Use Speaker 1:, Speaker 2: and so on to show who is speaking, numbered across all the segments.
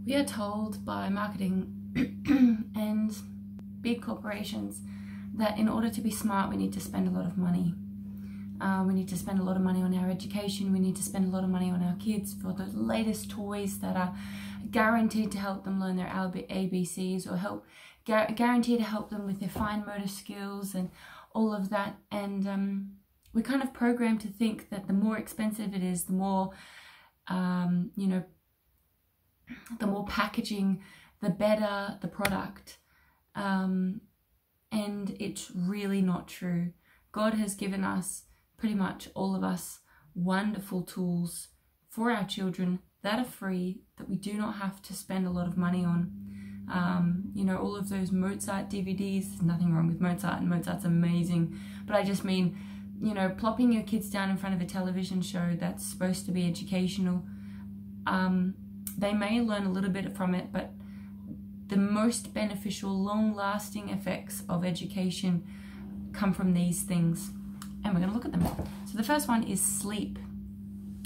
Speaker 1: We are told by marketing and big corporations that in order to be smart, we need to spend a lot of money. We need to spend a lot of money on our education. We need to spend a lot of money on our kids for the latest toys that are guaranteed to help them learn their ABCs, or guaranteed to help them with their fine motor skills and all of that. And we're kind of programmed to think that the more expensive it is, the more, the more packaging, the better the product. And it's really not true. God has given us, pretty much all of us, wonderful tools for our children that are free, that we do not have to spend a lot of money on. All of those Mozart DVDs, there's nothing wrong with Mozart, and Mozart's amazing, but I just mean, plopping your kids down in front of a television show that's supposed to be educational, they may learn a little bit from it, but the most beneficial, long-lasting effects of education come from these things, and we're going to look at them. So the first one is sleep,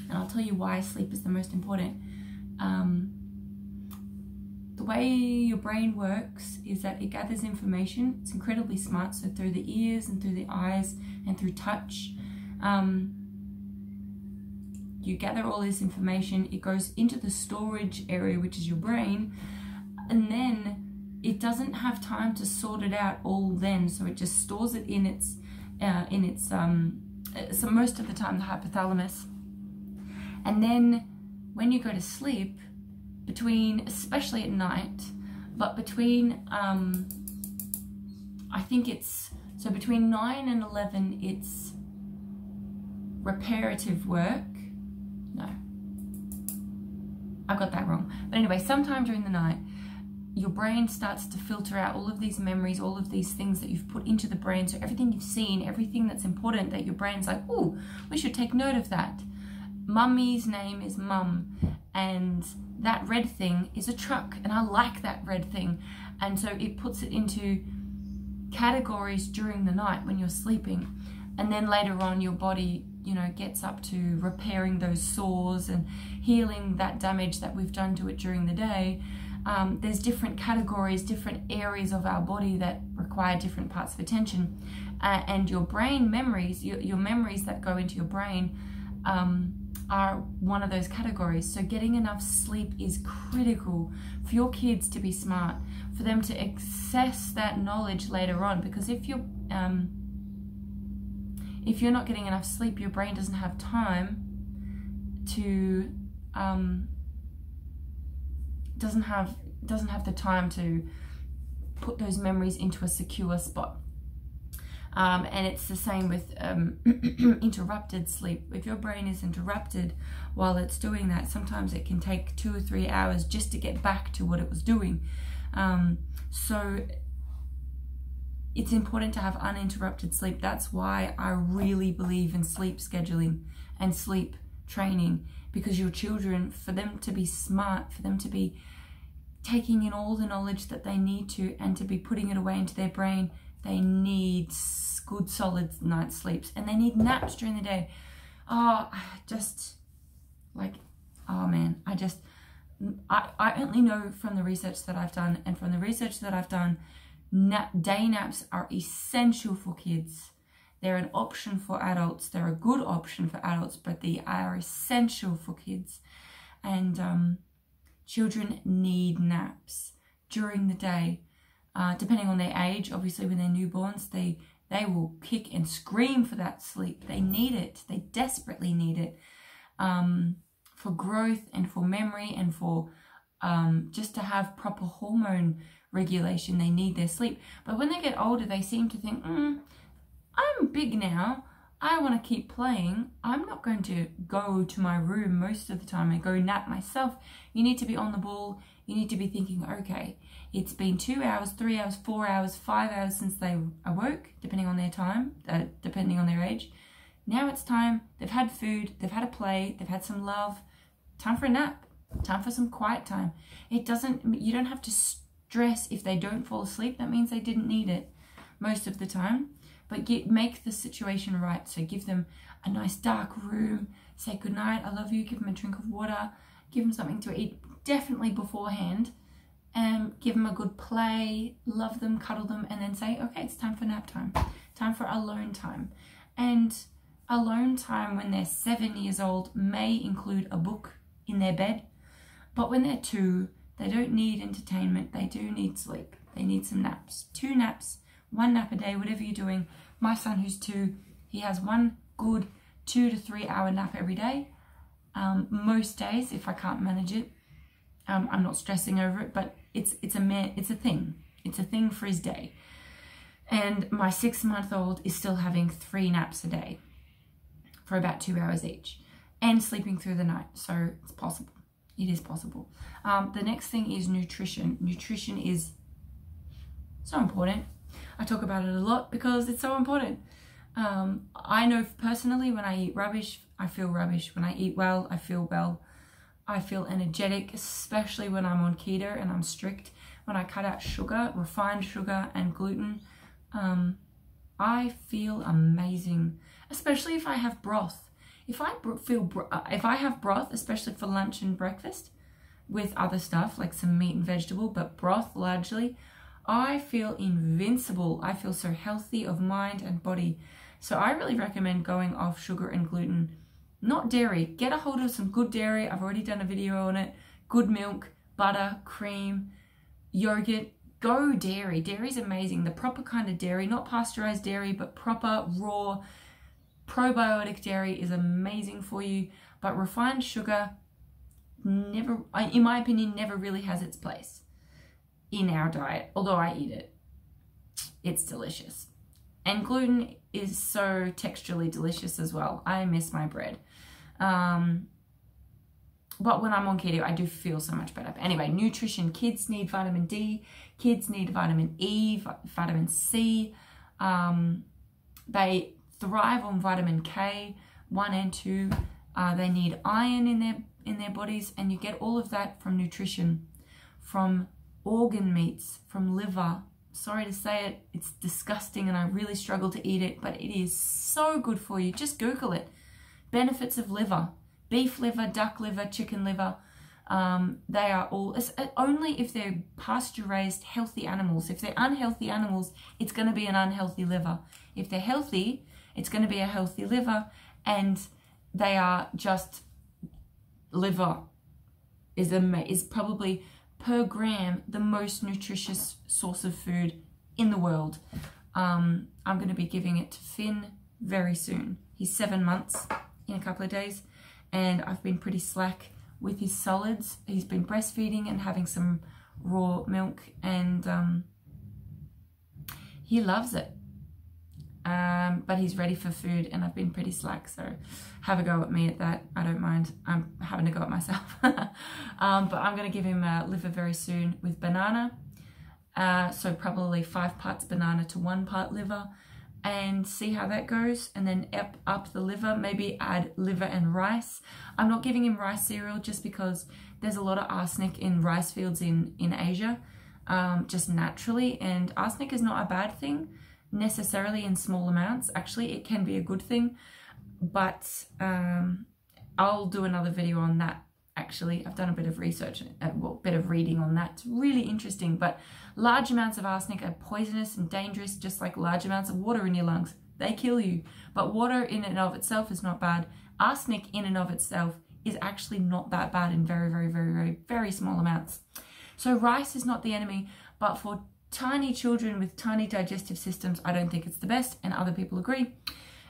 Speaker 1: and I'll tell you why sleep is the most important. The way your brain works is that it gathers information. It's incredibly smart, so through the ears and through the eyes and through touch. You gather all this information, it goes into the storage area, which is your brain, and then it doesn't have time to sort it out all then, so it just stores it in its so most of the time the hypothalamus. And then when you go to sleep, especially at night, but between I think it's, so between 9 and 11 it's reparative work. No, I got that wrong. But anyway, sometime during the night, your brain starts to filter out all of these memories, all of these things that you've put into the brain. So everything you've seen, everything that's important that your brain's like, oh, we should take note of that. Mummy's name is Mum, and that red thing is a truck, and I like that red thing. And so it puts it into categories during the night when you're sleeping. And then later on, your body, gets up to repairing those sores and healing that damage that we've done to it during the day. There's different categories, different areas of our body that require different parts of attention. And your brain memories, your memories that go into your brain, are one of those categories. So getting enough sleep is critical for your kids to be smart, for them to access that knowledge later on. Because if you're not getting enough sleep, your brain doesn't have time to doesn't have the time to put those memories into a secure spot. And it's the same with interrupted sleep. If your brain is interrupted while it's doing that, sometimes it can take 2 or 3 hours just to get back to what it was doing. So it's important to have uninterrupted sleep. That's why I really believe in sleep scheduling and sleep training, because your children, for them to be smart, for them to be taking in all the knowledge that they need to, and to be putting it away into their brain, they need good solid night's sleeps, and they need naps during the day. I only know from the research that I've done, and from the research that I've done, day naps are essential for kids. They're an option for adults. They're a good option for adults, but they are essential for kids. And children need naps during the day. Depending on their age, obviously when they're newborns, they will kick and scream for that sleep. They need it. They desperately need it for growth and for memory and for just to have proper hormone regulation. They need their sleep. But when they get older, they seem to think, I'm big now. I want to keep playing. I'm not going to go to my room most of the time and go nap myself. You need to be on the ball. You need to be thinking, okay, it's been 2 hours, 3 hours, 4 hours, 5 hours since they awoke, depending on their time, depending on their age. Now it's time. They've had food, they've had a play, they've had some love. Time for a nap. Time for some quiet time. You don't have to stress if they don't fall asleep. That means they didn't need it most of the time. But make the situation right. So give them a nice dark room, say goodnight, I love you, give them a drink of water, give them something to eat, definitely beforehand, give them a good play, love them, cuddle them, and then say, okay, it's time for nap time, time for alone time. And alone time when they're 7 years old may include a book in their bed, but when they're 2, they don't need entertainment, they do need sleep. They need some naps. 2 naps, 1 nap a day, whatever you're doing. My son who's 2, he has one good 2 to 3 hour nap every day. Most days, if I can't manage it, I'm not stressing over it, but it's a thing. It's a thing for his day. And my 6-month-old is still having 3 naps a day for about 2 hours each and sleeping through the night. So it's possible. It is possible. The next thing is nutrition. Nutrition is so important. I talk about it a lot because it's so important. I know personally when I eat rubbish, I feel rubbish. When I eat well, I feel well. I feel energetic, especially when I'm on keto and I'm strict. When I cut out sugar, refined sugar and gluten, I feel amazing, especially if I have broth. If I have broth, especially for lunch and breakfast, with other stuff like some meat and vegetable, but broth largely, I feel invincible. I feel so healthy of mind and body. So I really recommend going off sugar and gluten, not dairy. Get a hold of some good dairy. I've already done a video on it. Good milk, butter, cream, yogurt. Go dairy. Dairy's amazing. The proper kind of dairy, not pasteurized dairy, but proper raw probiotic dairy is amazing for you. But refined sugar never, in my opinion, never really has its place in our diet, although I eat it. It's delicious. And gluten is so texturally delicious as well. I miss my bread. But when I'm on keto, I do feel so much better. But anyway, nutrition. Kids need vitamin D. Kids need vitamin E, vitamin C. They thrive on vitamin K, 1 and 2. They need iron in their bodies, and you get all of that from nutrition, from organ meats, from liver. Sorry to say it, it's disgusting and I really struggle to eat it, but it is so good for you. Just Google it. Benefits of liver. Beef liver, duck liver, chicken liver. They are all, only if they're pasture-raised healthy animals. If they're unhealthy animals, it's going to be an unhealthy liver. If they're healthy, it's going to be a healthy liver, and they are just, liver is probably per gram the most nutritious source of food in the world. I'm going to be giving it to Finn very soon. He's 7 months in a couple of days, and I've been pretty slack with his solids. He's been breastfeeding and having some raw milk, and he loves it. But he's ready for food, and I've been pretty slack, so have a go at me at that. I don't mind. I'm having a go at myself. But I'm going to give him a liver very soon with banana. So probably 5 parts banana to 1 part liver, and see how that goes. And then up the liver, maybe add liver and rice. I'm not giving him rice cereal just because there's a lot of arsenic in rice fields in Asia, just naturally. And arsenic is not a bad thing necessarily in small amounts. Actually, it can be a good thing, but I'll do another video on that. Actually, I've done a bit of research, well, bit of reading on that. It's really interesting, but large amounts of arsenic are poisonous and dangerous, just like large amounts of water in your lungs. They kill you. But water in and of itself is not bad. Arsenic in and of itself is actually not that bad in very, very, very, very, very small amounts. So rice is not the enemy, but for tiny children with tiny digestive systems, I don't think it's the best, and other people agree.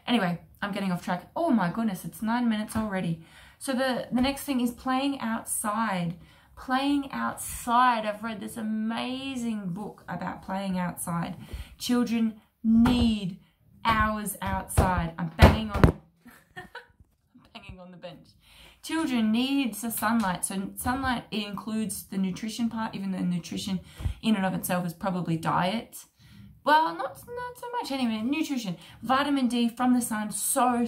Speaker 1: Anyway, I'm getting off track. Oh my goodness, it's 9 minutes already. So the next thing is playing outside. Playing outside. I've read this amazing book about playing outside. Children need hours outside. I'm banging on the bench. Children need the sunlight. So sunlight, it includes the nutrition part, even though nutrition in and of itself is probably diet. Well, not so much anyway. Nutrition. Vitamin D from the sun, so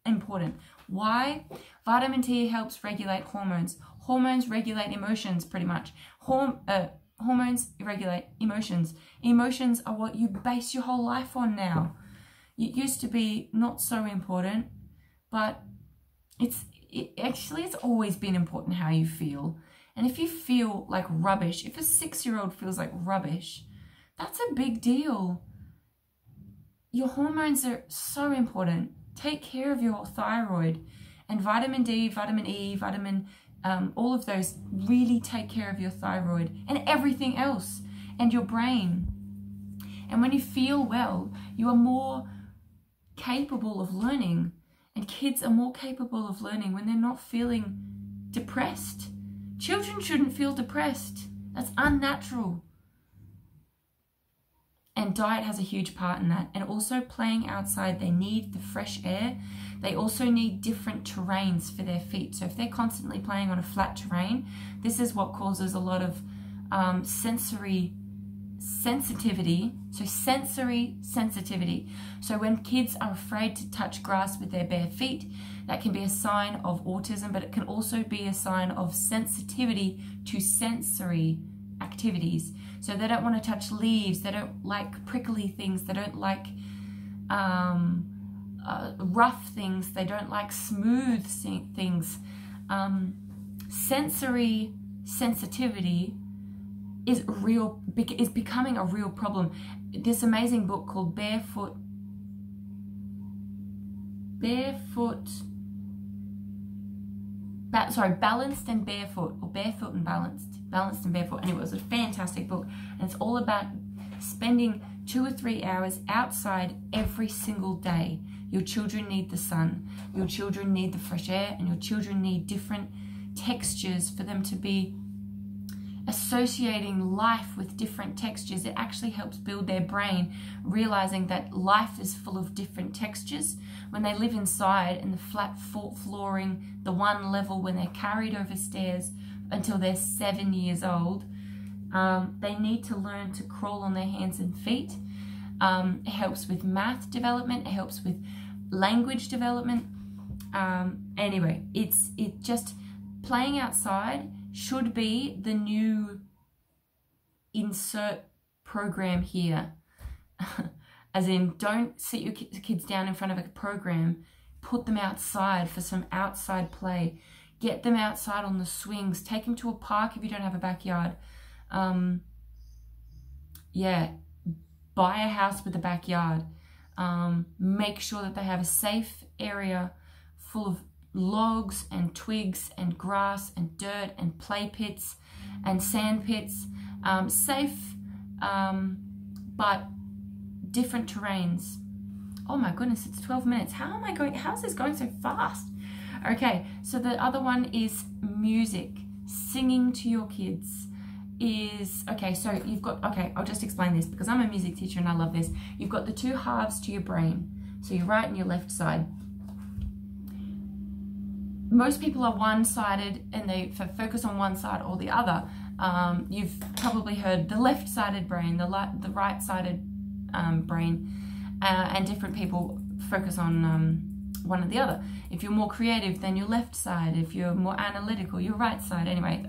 Speaker 1: important. Why? Vitamin D helps regulate hormones. Hormones regulate emotions, pretty much. Hormones regulate emotions. Emotions are what you base your whole life on now. It used to be not so important, but actually it's always been important how you feel. And if you feel like rubbish, if a 6-year-old feels like rubbish, that's a big deal. Your hormones are so important. Take care of your thyroid, and vitamin D, vitamin E, all of those really take care of your thyroid and everything else, and your brain. And when you feel well, you are more capable of learning, and kids are more capable of learning when they're not feeling depressed. Children shouldn't feel depressed. That's unnatural. And diet has a huge part in that. And also playing outside, they need the fresh air. They also need different terrains for their feet. So if they're constantly playing on a flat terrain, this is what causes a lot of sensory sensitivity. So sensory sensitivity. So when kids are afraid to touch grass with their bare feet, that can be a sign of autism, but it can also be a sign of sensitivity to sensory activities. So they don't want to touch leaves, they don't like prickly things, they don't like rough things, they don't like smooth things. Sensory sensitivity is becoming a real problem. This amazing book called Balanced and Barefoot, or Barefoot and Balanced and Barefoot. Anyway, it was a fantastic book, and it's all about spending 2 or 3 hours outside every single day. Your children need the sun, your children need the fresh air, and your children need different textures for them to be associating life with different textures. It actually helps build their brain, realizing that life is full of different textures. When they live inside in the flat flooring, the one level, when they're carried over stairs until they're 7 years old, they need to learn to crawl on their hands and feet. It helps with math development, it helps with language development. Anyway, it just playing outside should be the new insert program here. As in, don't sit your kids down in front of a program. Put them outside for some outside play. Get them outside on the swings. Take them to a park if you don't have a backyard. Yeah, buy a house with a backyard. Make sure that they have a safe area full of logs and twigs and grass and dirt and play pits and sand pits. Safe, but different terrains. Oh my goodness, it's 12 minutes. How's this going so fast? Okay, so the other one is music. Singing to your kids is, okay, so you've got, okay, I'll just explain this because I'm a music teacher and I love this. You've got the two halves to your brain. So your right and your left side. Most people are one-sided and they focus on one side or the other. You've probably heard the left-sided brain, the right-sided brain, and different people focus on one or the other. If you're more creative, then your left side. If you're more analytical, your right side. Anyway,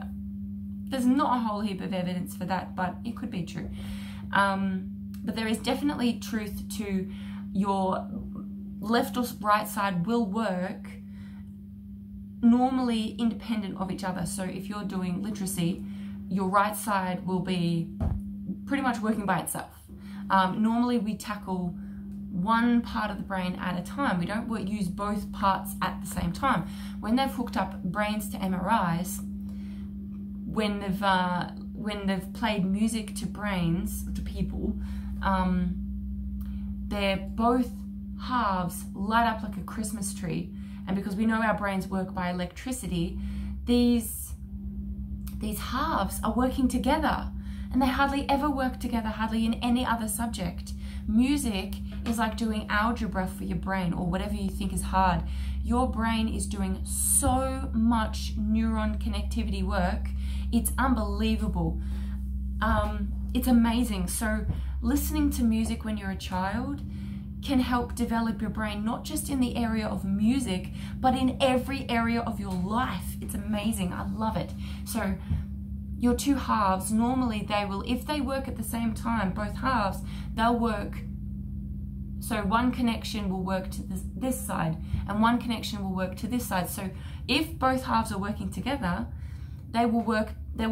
Speaker 1: there's not a whole heap of evidence for that, but it could be true. But there is definitely truth to your left or right side will work normally independent of each other. So if you're doing literacy, your right side will be pretty much working by itself. Normally we tackle one part of the brain at a time. We don't use both parts at the same time. When they've hooked up brains to MRIs, when they've played music to brains, to people, they're both halves light up like a Christmas tree. And because we know our brains work by electricity, these halves are working together, and they hardly ever work together, hardly in any other subject. Music is like doing algebra for your brain, or whatever you think is hard. Your brain is doing so much neuron connectivity work. It's unbelievable. It's amazing. So listening to music when you're a child can help develop your brain, not just in the area of music, but in every area of your life. It's amazing. I love it. So your two halves, normally they will, if they work at the same time, both halves, they'll work So one connection will work to this side, and one connection will work to this side. So if both halves are working together, they will work, the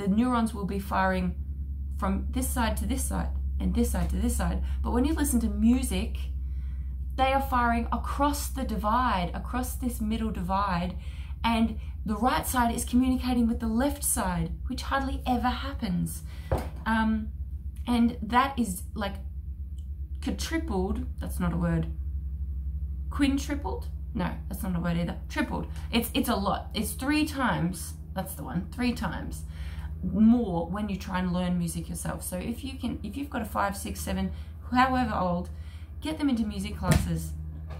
Speaker 1: neurons will be firing from this side to this side, and this side to this side. But when you listen to music, they are firing across the divide, across this middle divide, and the right side is communicating with the left side, which hardly ever happens. And that is like quadrupled, that's not a word, quintupled? No, that's not a word either, tripled. It's a lot, it's 3 times, that's the one, 3 times more when you try and learn music yourself. So if you've got a 5, 6, 7, however old, get them into music classes.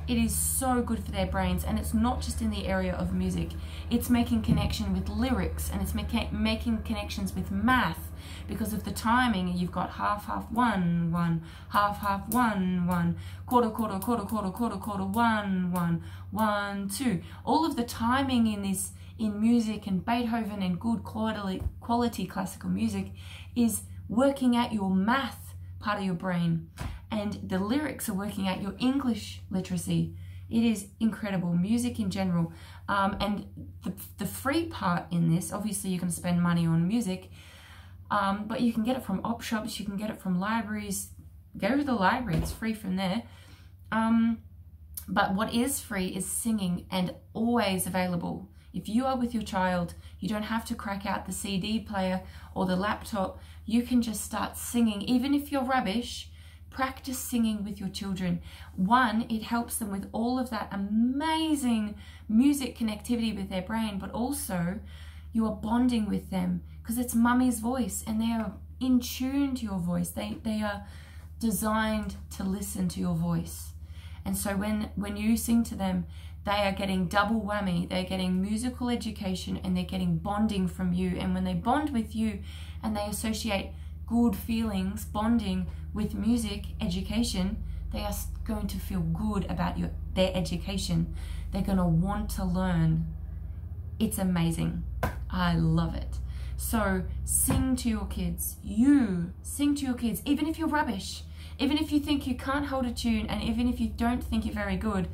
Speaker 1: It is so good for their brains, and it's not just in the area of music. It's making connection with lyrics, and it's making connections with math because of the timing. You've got half, half, 1, 1, half, half, 1, 1, quarter, quarter, quarter, quarter, quarter, quarter, 1, 1, 1, 2. All of the timing in music and Beethoven and good quality classical music is working out your math part of your brain. And the lyrics are working out your English literacy. It is incredible, music in general. And the free part in this, obviously you can spend money on music, but you can get it from op shops, you can get it from libraries. Go to the library, it's free from there. But what is free is singing, and always available. If you are with your child, you don't have to crack out the CD player or the laptop. You can just start singing, even if you're rubbish. Practice singing with your children. One, it helps them with all of that amazing music connectivity with their brain, but also you are bonding with them because it's mummy's voice and they are in tune to your voice. They are designed to listen to your voice. And so when you sing to them, they are getting double whammy. They're getting musical education and they're getting bonding from you. And when they bond with you and they associate good feelings, bonding with music education, they are going to feel good about their education. They're going to want to learn. It's amazing. I love it. So sing to your kids. You sing to your kids, even if you're rubbish, even if you think you can't hold a tune, and even if you don't think you're very good,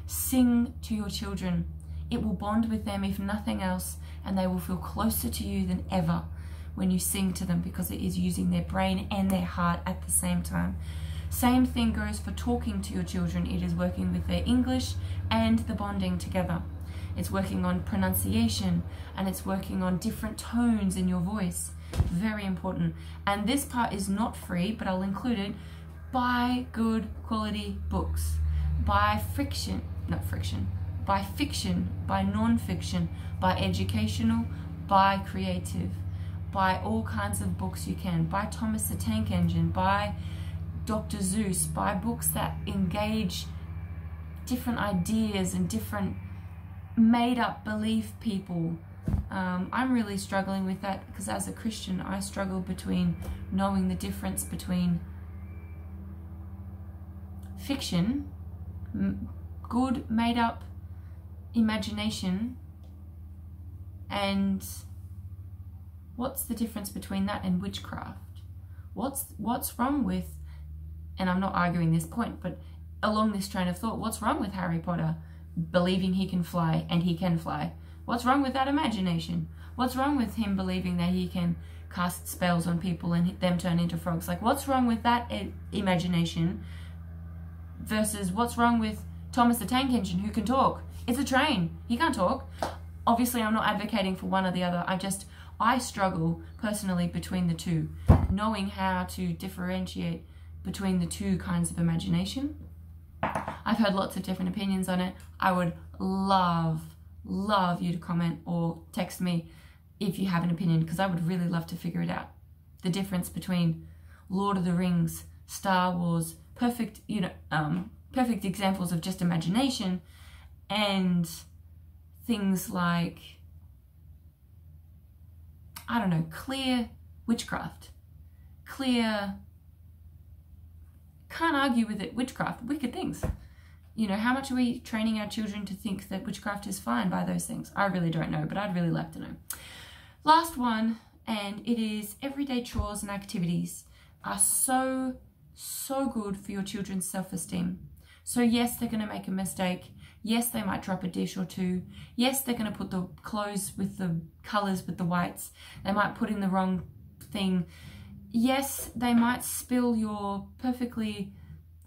Speaker 1: sing to your children. It will bond with them if nothing else, and they will feel closer to you than ever when you sing to them, because it is using their brain and their heart at the same time. Same thing goes for talking to your children. It is working with their English and the bonding together. It's working on pronunciation, and it's working on different tones in your voice. Very important. And this part is not free, but I'll include it. Buy good quality books. Buy fiction, buy non-fiction, buy educational, buy creative. Buy all kinds of books you can. Buy Thomas the Tank Engine, buy Dr. Seuss, buy books that engage different ideas and different made-up belief people. I'm really struggling with that because as a Christian, I struggle between knowing the difference between fiction, good made-up imagination, and what's the difference between that and witchcraft? What's wrong with, and I'm not arguing this point, but along this train of thought, what's wrong with Harry Potter believing he can fly and he can fly? What's wrong with that imagination? What's wrong with him believing that he can cast spells on people and them turn into frogs? Like, what's wrong with that imagination versus what's wrong with Thomas the Tank Engine who can talk? It's a train. He can't talk. Obviously, I'm not advocating for one or the other. I struggle personally between the two, knowing how to differentiate between the two kinds of imagination. I've heard lots of different opinions on it. I would love you to comment or text me if you have an opinion, because I would really love to figure it out. The difference between Lord of the Rings, Star Wars, perfect examples of just imagination, and things like, I don't know, clear witchcraft. Clear, can't argue with it, witchcraft, wicked things. You know, how much are we training our children to think that witchcraft is fine by those things? I really don't know, but I'd really like to know. Last one, and it is everyday chores and activities are so so good for your children's self-esteem. So yes, they're going to make a mistake. Yes, they might drop a dish or two. Yes, they're going to put the clothes with the colours with the whites. They might put in the wrong thing. Yes, they might spill your perfectly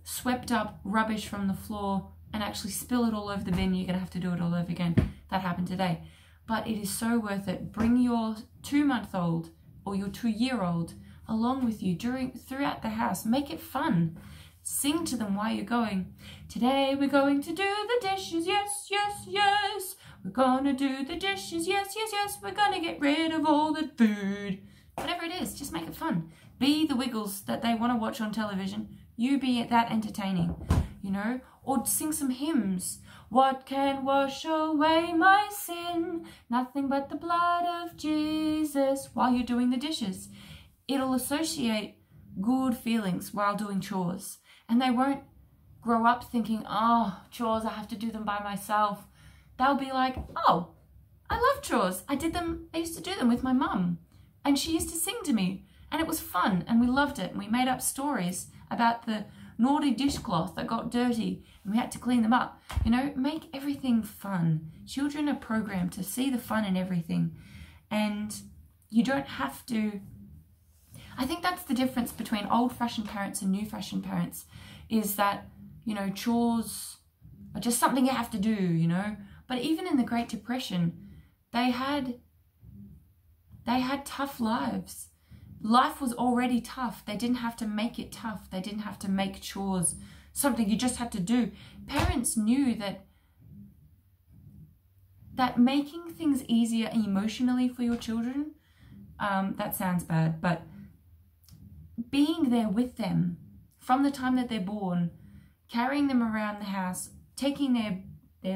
Speaker 1: swept up rubbish from the floor and actually spill it all over the bin. You're going to have to do it all over again. That happened today. But it is so worth it. Bring your 2-month-old or your 2-year-old along with you throughout the house. Make it fun. Sing to them while you're going. Today we're going to do the dishes. Yes, yes, yes. We're gonna do the dishes. Yes, yes, yes. We're gonna get rid of all the food. Whatever it is, just make it fun. Be the Wiggles that they want to watch on television. You be that entertaining, you know. Or sing some hymns. What can wash away my sin? Nothing but the blood of Jesus. While you're doing the dishes, it'll associate good feelings while doing chores. And they won't grow up thinking, oh, chores, I have to do them by myself. They'll be like, oh, I love chores. I used to do them with my mum. And she used to sing to me. And it was fun. And we loved it. And we made up stories about the naughty dishcloth that got dirty. And we had to clean them up. You know, make everything fun. Children are programmed to see the fun in everything. And you don't have to... I think that's the difference between old-fashioned parents and new-fashioned parents, is that, you know, chores are just something you have to do, you know. But even in the Great Depression, they had tough lives. Life was already tough. They didn't have to make it tough. They didn't have to make chores something you just had to do. Parents knew that making things easier emotionally for your children, that sounds bad, but being there with them from the time that they're born, carrying them around the house, taking their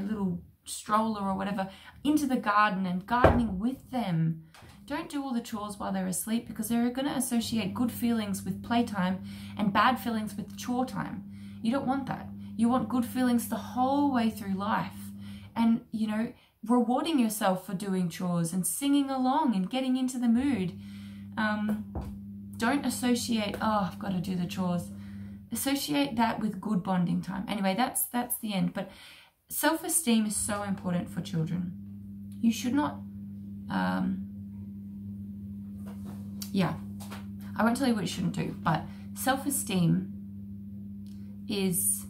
Speaker 1: little stroller or whatever into the garden and gardening with them. Don't do all the chores while they're asleep, because they're going to associate good feelings with playtime and bad feelings with chore time. You don't want that. You want good feelings the whole way through life. And, you know, rewarding yourself for doing chores and singing along and getting into the mood. Don't associate, oh, I've got to do the chores. Associate that with good bonding time. Anyway, that's the end. But self-esteem is so important for children. You should not, yeah, I won't tell you what you shouldn't do, but self-esteem is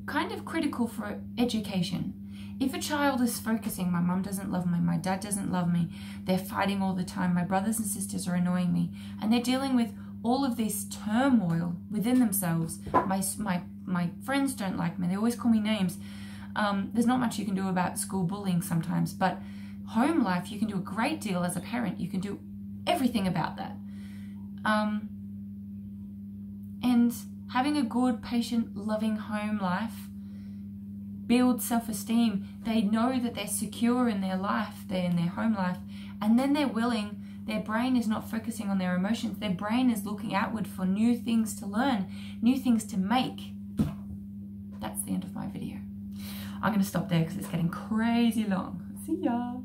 Speaker 1: kind of critical for education. If a child is focusing, my mum doesn't love me, my dad doesn't love me, they're fighting all the time, my brothers and sisters are annoying me, and they're dealing with all of this turmoil within themselves. My friends don't like me, they always call me names. There's not much you can do about school bullying sometimes, but home life, you can do a great deal as a parent. You can do everything about that. And having a good, patient, loving home life builds self-esteem. They know that they're secure in their life, they're in their home life, and then they're willing, their brain is not focusing on their emotions, their brain is looking outward for new things to learn, new things to make. That's the end of my video. I'm going to stop there because it's getting crazy long. See ya!